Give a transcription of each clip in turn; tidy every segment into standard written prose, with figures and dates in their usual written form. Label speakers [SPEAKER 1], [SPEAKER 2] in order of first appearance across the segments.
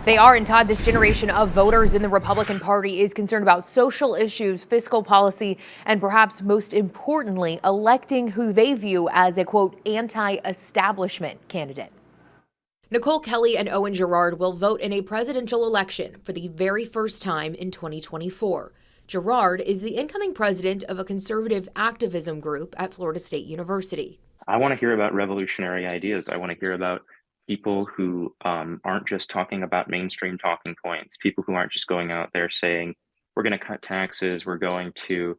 [SPEAKER 1] They are, and Todd, this generation of voters in the Republican Party is concerned about social issues, fiscal policy, and perhaps most importantly, electing who they view as a, quote, anti-establishment candidate. Nicole Kelly and Owen Girard will vote in a presidential election for the very first time in 2024. Girard is the incoming president of a conservative activism group at Florida State University.
[SPEAKER 2] I want to hear about revolutionary ideas. I want to hear about people who aren't just talking about mainstream talking points, people who aren't just going out there saying, we're going to cut taxes, we're going to,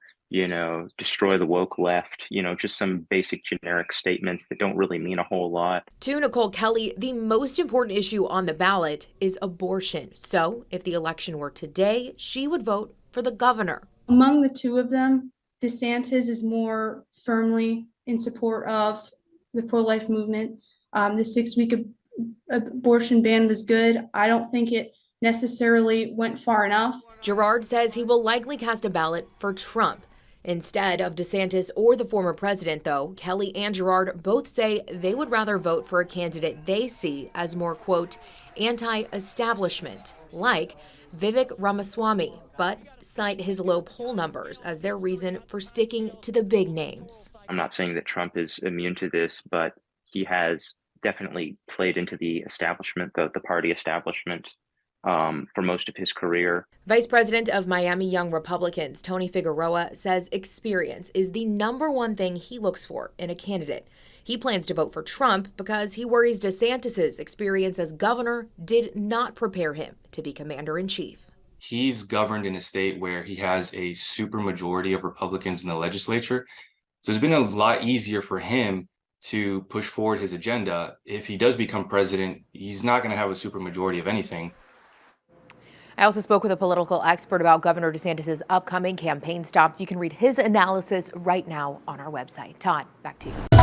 [SPEAKER 2] destroy the woke left, just some basic generic statements that don't really mean a whole lot.
[SPEAKER 1] To Nicole Kelly, the most important issue on the ballot is abortion. So if the election were today, she would vote for the governor.
[SPEAKER 3] Among the two of them, DeSantis is more firmly in support of the pro-life movement. The 6-week abortion ban was good. I don't think it necessarily went far enough.
[SPEAKER 1] Girard says he will likely cast a ballot for Trump. Instead of DeSantis or the former president, though, Kelly and Girard both say they would rather vote for a candidate they see as more, quote, anti-establishment, like Vivek Ramaswamy, but cite his low poll numbers as their reason for sticking to the big names.
[SPEAKER 2] I'm not saying that Trump is immune to this, but he has definitely played into the establishment, the party establishment, for most of his career.
[SPEAKER 1] Vice President of Miami Young Republicans, Tony Figueroa, says experience is the #1 thing he looks for in a candidate. He plans to vote for Trump because he worries DeSantis' experience as governor did not prepare him to be commander-in-chief.
[SPEAKER 4] He's governed in a state where he has a supermajority of Republicans in the legislature. So it's been a lot easier for him to push forward his agenda. If he does become president, he's not going to have a supermajority of anything.
[SPEAKER 1] I also spoke with a political expert about Governor DeSantis' upcoming campaign stops. You can read his analysis right now on our website. Todd, back to you.